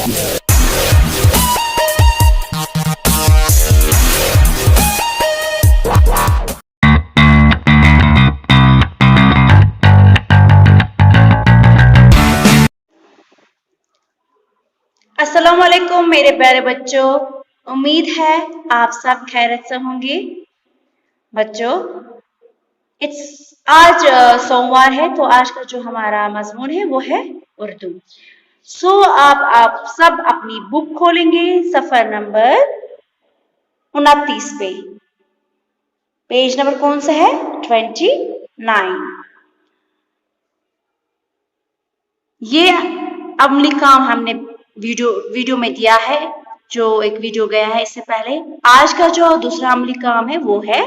अस्सलाम वालेकुम मेरे प्यारे बच्चों, उम्मीद है आप सब खैरियत से होंगे। बच्चों, आज सोमवार है, तो आज का जो हमारा मजमून है वो है उर्दू। आप सब अपनी बुक खोलेंगे सफर नंबर 29 पे। पेज नंबर कौन सा है? 29। ये अमली काम हमने वीडियो में दिया है, जो एक वीडियो गया है इससे पहले। आज का जो दूसरा अमली काम है वो है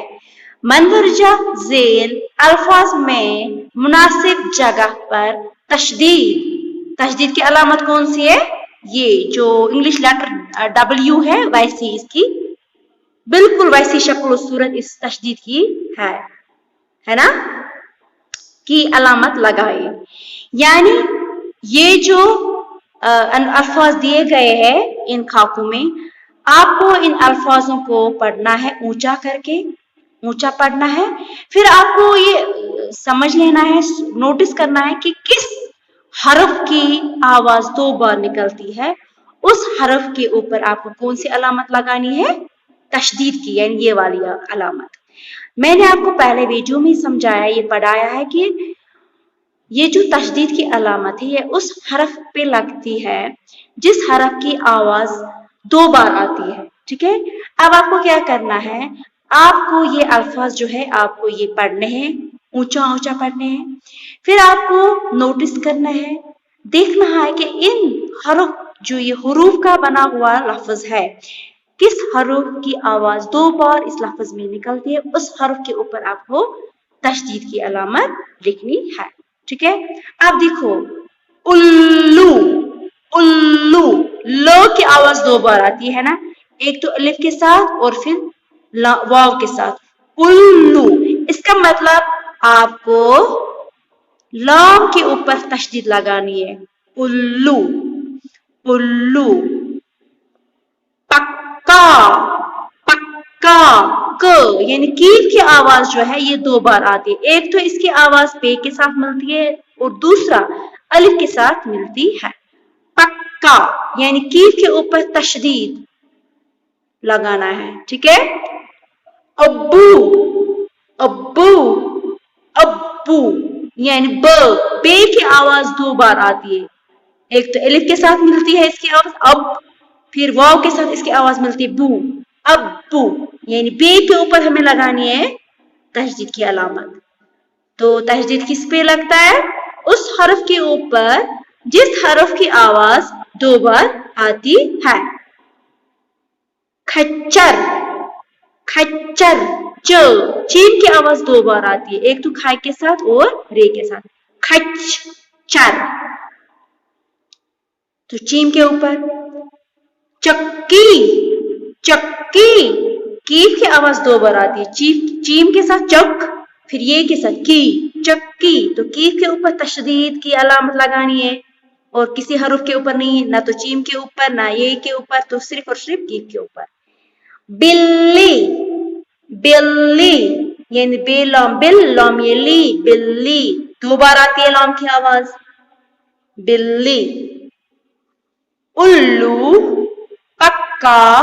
मंदरजा झेल अल्फाज में मुनासिब जगह पर तशदीद की अलामत कौन सी है? ये जो इंग्लिश लेटर W है, वैसी इसकी बिल्कुल वैसी शक्ल सूरत इस तशदीद की है ना, की अलामत लगाए। यानी ये जो अल्फाज दिए गए हैं इन खाकों में, आपको इन अल्फाजों को पढ़ना है ऊंचा करके, ऊंचा पढ़ना है। फिर आपको ये समझ लेना है, नोटिस करना है कि किस हरफ की आवाज 2 बार निकलती है। उस हरफ के ऊपर आपको कौन सी अलामत लगानी है? तशदीद की, यानी ये वाली अलामत। मैंने आपको पहले वीडियो में समझाया, ये पढ़ाया है कि ये जो तशदीद की अलामत है ये उस हरफ पे लगती है जिस हरफ की आवाज 2 बार आती है। ठीक है, अब आपको क्या करना है, आपको ये अल्फाज जो है आपको ये पढ़ने हैं, ऊंचा ऊंचा पढ़ने हैं। फिर आपको नोटिस करना है, देखना है कि इन हरफ जो ये हुरूफ का बना हुआ लफ्ज है, किस हरफ की आवाज 2 बार इस लफ्ज में निकलती है, उस हरफ के ऊपर आपको तशदीद की अलामत लिखनी है। ठीक है, अब देखो, उल्लू, उल्लू, लो की आवाज 2 बार आती है ना, एक तो अलिफ के साथ और फिर वाव के साथ, उल्लू। इसका मतलब आपको लाम के ऊपर तशदीद लगानी है, उल्लू, उल्लू। पक्का, पक्का, क यानी कीफ की आवाज जो है ये 2 बार आती है। एक तो इसकी आवाज पे के साथ मिलती है और दूसरा अलिफ के साथ मिलती है। पक्का यानी कीफ के ऊपर तशदीद लगाना है। ठीक है, अब्बू, अब्बू, अब्बू यानी बे की आवाज 2 बार आती है। एक तो अलिफ के साथ मिलती है इसकी आवाज अब, फिर वाव के साथ इसकी आवाज मिलती है बू, अब्बू। यानी बे के ऊपर हमें लगानी है तशदीद की अलामत। तो तशदीद किस पे लगता है? उस हरफ के ऊपर जिस हरफ की आवाज 2 बार आती है। खच्चर, खच्चर, चीन की आवाज 2 बार आती है, एक तो खाई के साथ और रे के साथ, खच्चर। तो चीम के ऊपर चक्की, चक्की, कीफ की आवाज 2 बार आती है, चीम के साथ चक, फिर ये के साथ की, चक्की। तो कीफ के ऊपर तशदीद की अलामत लगानी है और किसी हरुफ के ऊपर नहीं, ना तो चीम के ऊपर ना ये के ऊपर, तो सिर्फ और सिर्फ कीफ के ऊपर। बिल्ली, बिल्ली यानी बेलम, बिल्लम ये ली, बिल्ली 2 बार आती है लाम की आवाज, बिल्ली। उल्लू, पक्का,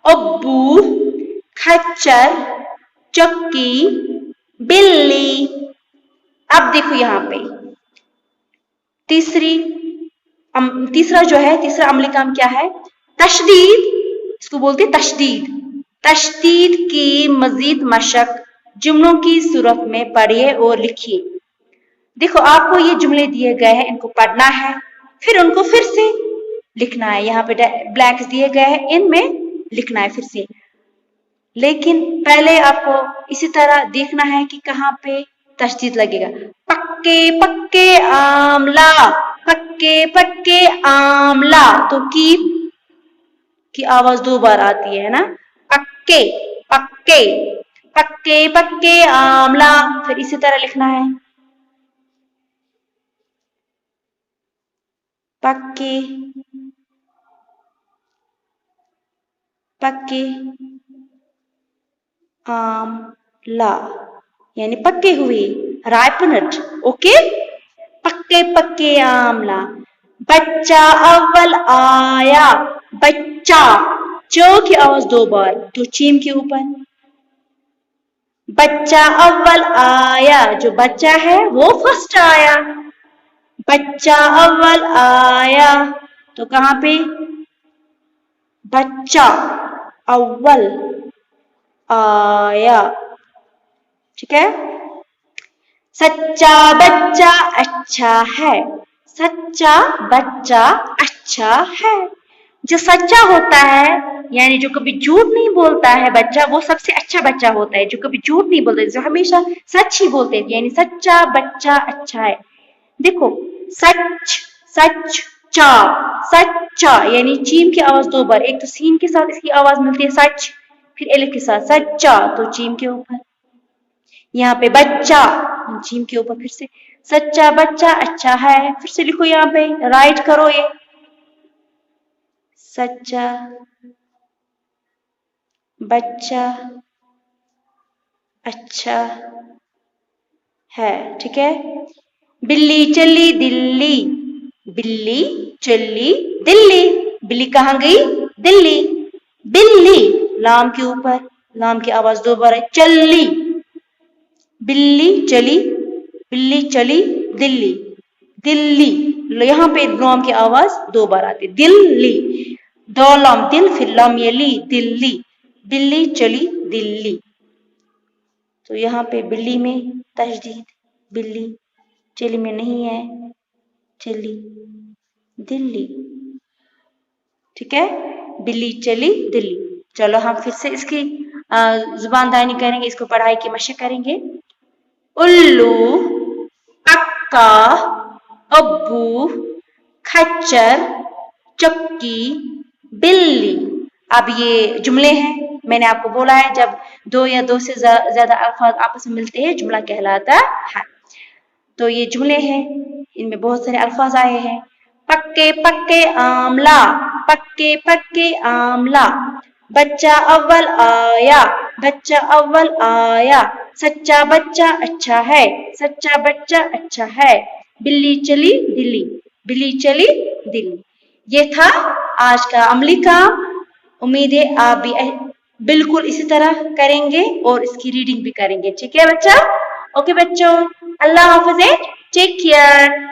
अब्बू, खच्चर, चक्की, बिल्ली। अब देखो यहां पे तीसरा जो है, तीसरा अमली काम क्या है? तशदीद, इसको बोलते तशदीद। तशदीद की मजीद मशक जुमलों की सूरत में पढ़िए और लिखिए। देखो, आपको ये जुमले दिए गए हैं, इनको पढ़ना है, फिर उनको फिर से लिखना है। यहाँ पे ब्लैंक्स दिए गए हैं, इनमें लिखना है फिर से। लेकिन पहले आपको इसी तरह देखना है कि कहाँ पे तशदीद लगेगा। पक्के पक्के आमला, पक्के पक्के आमला, तो की आवाज 2 बार आती है ना, पक्के पक्के, पक्के पक्के आमला। फिर इसी तरह लिखना है, पक्के पक्के आमला यानी पक्के हुए, ripened. ओके, पक्के पक्के आमला. बच्चा अव्वल आया, बच्चा, च की आवाज 2 बार, तो चीम के ऊपर. बच्चा अव्वल आया, जो बच्चा है वो फर्स्ट आया. बच्चा अव्वल आया, तो कहां पे? बच्चा अव्वल आया. ठीक है. सच्चा बच्चा अच्छा है, सच्चा बच्चा अच्छा है. जो सच्चा होता है यानी जो कभी झूठ नहीं बोलता है बच्चा, वो सबसे अच्छा बच्चा होता है. जो कभी झूठ नहीं बोलता, जो हमेशा सच ही बोलते हैं, यानी सच्चा बच्चा अच्छा है. देखो, सच, सच, चा, सच्चा यानी चीम की आवाज 2 बार. एक तो सीन के साथ इसकी आवाज मिलती है सच, फिर एलिफ के साथ सच्चा, तो चीम के ऊपर. यहाँ पे बच्चा, चीम के ऊपर फिर से. सच्चा बच्चा अच्छा है. फिर से लिखो, यहाँ पे राइट करो ये. सच्चा बच्चा अच्छा है. ठीक है. बिल्ली चली दिल्ली, बिल्ली चली दिल्ली. बिल्ली कहाँ गई? दिल्ली. बिल्ली, लाम के ऊपर, लाम की आवाज 2 बार है. चली, बिल्ली चली, बिल्ली चली दिल्ली. दिल्ली, यहाँ पे लाम की आवाज 2 बार आती है. दिल्ली, दो लाम दिल, फिर लाम ये ली, दिल्ली. बिल्ली चली दिल्ली. तो यहाँ पे बिल्ली में तशदीद, बिल्ली, चली में नहीं है, चली दिल्ली. ठीक है. बिल्ली चली दिल्ली. चलो हम फिर से इसकी जुबानदानी करेंगे, इसको पढ़ाई की मशक करेंगे. उल्लू, अक्का, अब्बू, खच्चर, चक्की, बिल्ली. अब ये जुमले हैं. मैंने आपको बोला है जब 2 या 2 से ज्यादा अल्फाज आपस में मिलते हैं जुमला कहलाता है. तो ये जुमले हैं, इनमें बहुत सारे अल्फाज आए हैं. पक्के पक्के आमला, पक्के पक्के आमला. बच्चा अव्वल आया, बच्चा अव्वल आया. सच्चा बच्चा अच्छा है, सच्चा बच्चा अच्छा है. बिल्ली चली दिल्ली, बिल्ली चली दिल्ली. ये था आज का अमली काम. उम्मीद है आप भी बिल्कुल इसी तरह करेंगे और इसकी रीडिंग भी करेंगे. ठीक है बच्चा? ओके बच्चों, अल्लाह हाफिज़, टेक केयर.